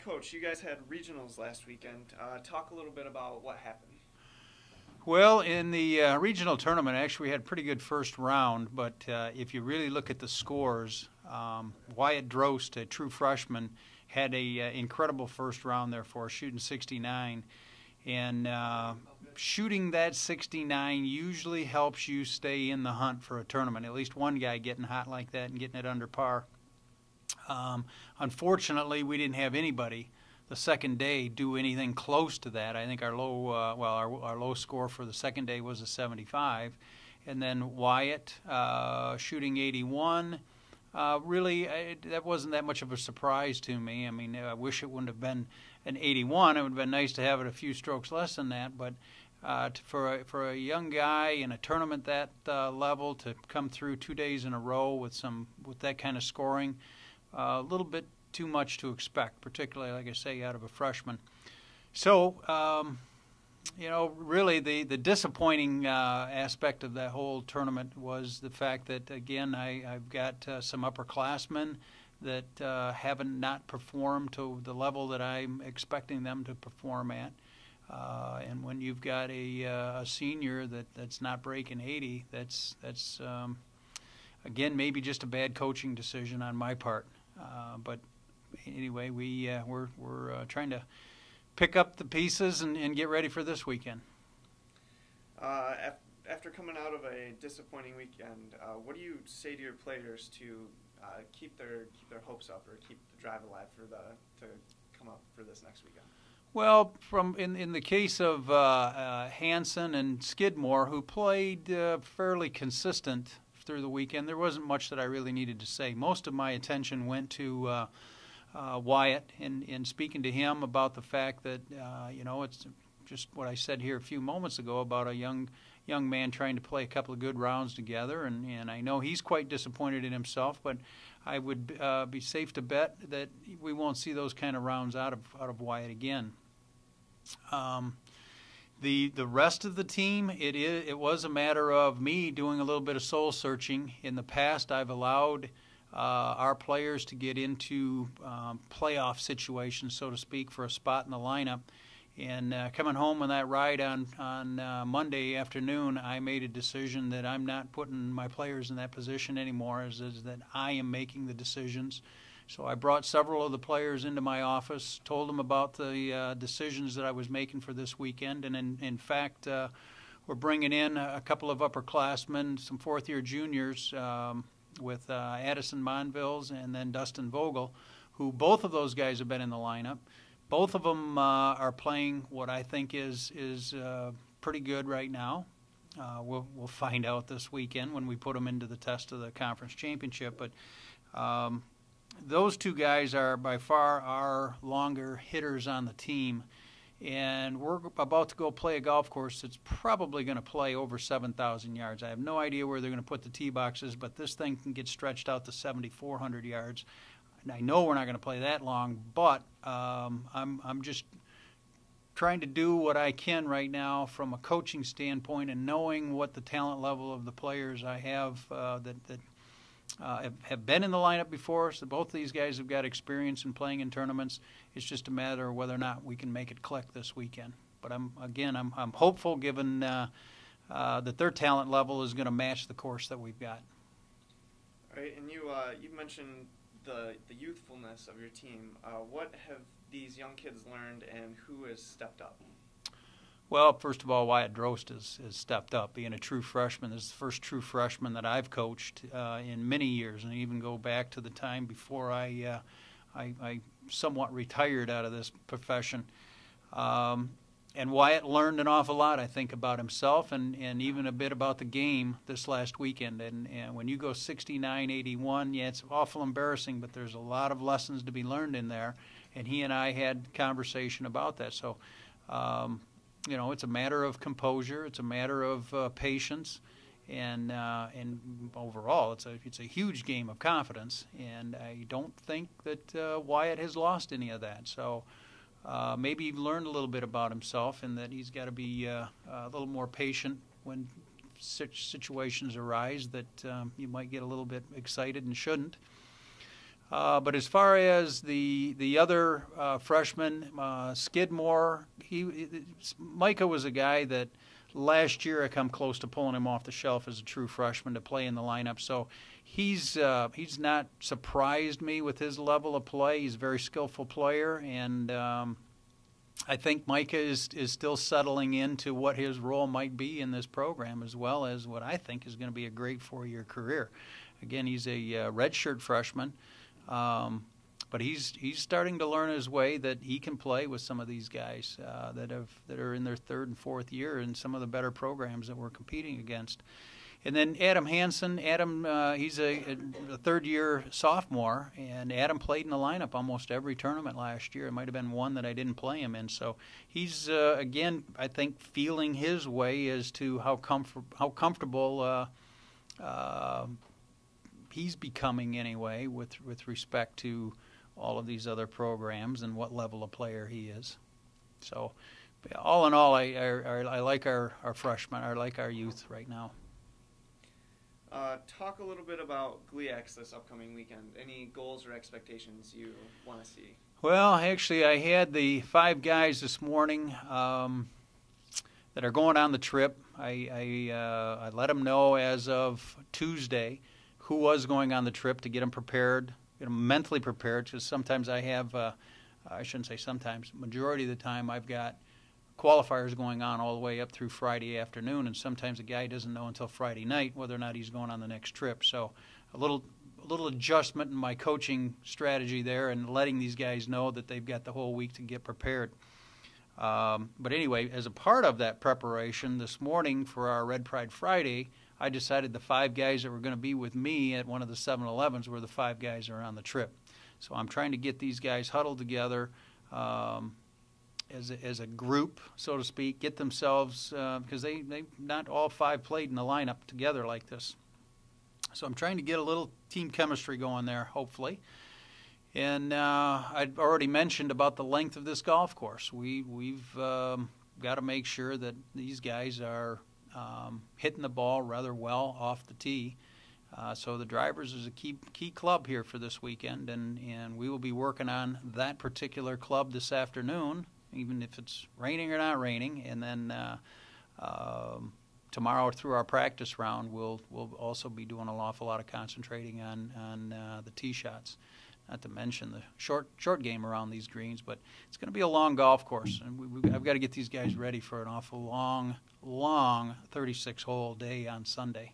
Coach, you guys had regionals last weekend. Talk a little bit about what happened. Well, in the regional tournament, actually, we had a pretty good first round, but if you really look at the scores, Wyatt Drost, a true freshman, had a incredible first round there for us, shooting 69. And shooting that 69 usually helps you stay in the hunt for a tournament, at least one guy getting hot like that and getting it under par. Unfortunately, we didn't have anybody the second day do anything close to that. I think our low score for the second day was a 75, and then Wyatt shooting 81. That wasn't that much of a surprise to me. I mean, I wish it wouldn't have been an 81. It would have been nice to have it a few strokes less than that, but for a young guy in a tournament that level to come through 2 days in a row with that kind of scoring, a little bit too much to expect, particularly, like I say, out of a freshman. So, really the disappointing aspect of that whole tournament was the fact that, again, I've got some upperclassmen that haven't not performed to the level that I'm expecting them to perform at. And when you've got a senior that's not breaking 80, that's again, maybe just a bad coaching decision on my part. But anyway, we're trying to pick up the pieces and get ready for this weekend. After coming out of a disappointing weekend, what do you say to your players to keep their hopes up or keep the drive alive to come up for this next weekend? Well, in the case of Hansen and Skidmore, who played fairly consistent through the weekend, there wasn't much that I really needed to say. Most of my attention went to Wyatt and speaking to him about the fact that it's just what I said here a few moments ago about a young man trying to play a couple of good rounds together, and I know he's quite disappointed in himself, but I would be safe to bet that we won't see those kind of rounds out of Wyatt again. The rest of the team, it was a matter of me doing a little bit of soul searching. In the past, I've allowed our players to get into playoff situations, so to speak, for a spot in the lineup. And coming home on that ride on Monday afternoon, I made a decision that I'm not putting my players in that position anymore, is that I am making the decisions. So I brought several of the players into my office, told them about the decisions that I was making for this weekend, and in fact, we're bringing in a couple of upperclassmen, some fourth-year juniors, with Addison Monvilles and then Dustin Vogl, who both of those guys have been in the lineup. Both of them are playing what I think is pretty good right now. We'll find out this weekend when we put them into the test of the conference championship. But those two guys are by far our longer hitters on the team. And we're about to go play a golf course that's probably going to play over 7,000 yards. I have no idea where they're going to put the tee boxes, but this thing can get stretched out to 7,400 yards. And I know we're not going to play that long, but I'm just trying to do what I can right now from a coaching standpoint and knowing what the talent level of the players I have that have been in the lineup before. So both of these guys have got experience in playing in tournaments. It's just a matter of whether or not we can make it click this weekend. But I'm hopeful, given that their talent level is going to match the course that we've got. All right, and you mentioned the youthfulness of your team. What have these young kids learned, and who has stepped up? Well, first of all, Wyatt Drost has stepped up, being a true freshman. This is the first true freshman that I've coached in many years, and even go back to the time before I somewhat retired out of this profession. And Wyatt learned an awful lot, I think, about himself and even a bit about the game this last weekend. And when you go 69-81, yeah, it's awful embarrassing, but there's a lot of lessons to be learned in there. And he and I had conversation about that. So, it's a matter of composure. It's a matter of patience. And overall, it's a huge game of confidence. And I don't think that Wyatt has lost any of that. So maybe he learned a little bit about himself, and that he's got to be a little more patient when such situations arise that you might get a little bit excited and shouldn't. But as far as the other freshmen, Skidmore, Micah was a guy that last year I come close to pulling him off the shelf as a true freshman to play in the lineup. So he's not surprised me with his level of play. He's a very skillful player, and I think Micah is still settling into what his role might be in this program, as well as what I think is going to be a great 4-year career. Again, he's a redshirt freshman. But he's starting to learn his way that he can play with some of these guys that are in their 3rd and 4th year in some of the better programs that we're competing against. And then Adam Hansen, he's a 3rd-year sophomore, and Adam played in the lineup almost every tournament last year. It might have been one that I didn't play him in. So he's again, I think, feeling his way as to how comfortable he's becoming anyway with respect to all of these other programs and what level of player he is. So all in all, I like our freshmen. I like our youth right now. Talk a little bit about GLIACs this upcoming weekend. Any goals or expectations you want to see? Well, actually, I had the 5 guys this morning that are going on the trip. I let them know as of Tuesday who was going on the trip to get them prepared, get them mentally prepared, because sometimes I have, I shouldn't say sometimes, majority of the time I've got qualifiers going on all the way up through Friday afternoon, and sometimes a guy doesn't know until Friday night whether or not he's going on the next trip. So a little adjustment in my coaching strategy there and letting these guys know that they've got the whole week to get prepared. But anyway, as a part of that preparation this morning for our Red Pride Friday, I decided the 5 guys that were going to be with me at one of the 7-Elevens were the 5 guys that are on the trip. So I'm trying to get these guys huddled together as a group, so to speak, get themselves, because they not all 5 played in the lineup together like this. So I'm trying to get a little team chemistry going there, hopefully. And I'd already mentioned about the length of this golf course. We've got to make sure that these guys are hitting the ball rather well off the tee. So the drivers is a key club here for this weekend, and we will be working on that particular club this afternoon, even if it's raining or not raining. And then tomorrow through our practice round, we'll also be doing an awful lot of concentrating on the tee shots. Not to mention the short game around these greens, but it's going to be a long golf course, and I've got to get these guys ready for an awful long 36-hole day on Sunday.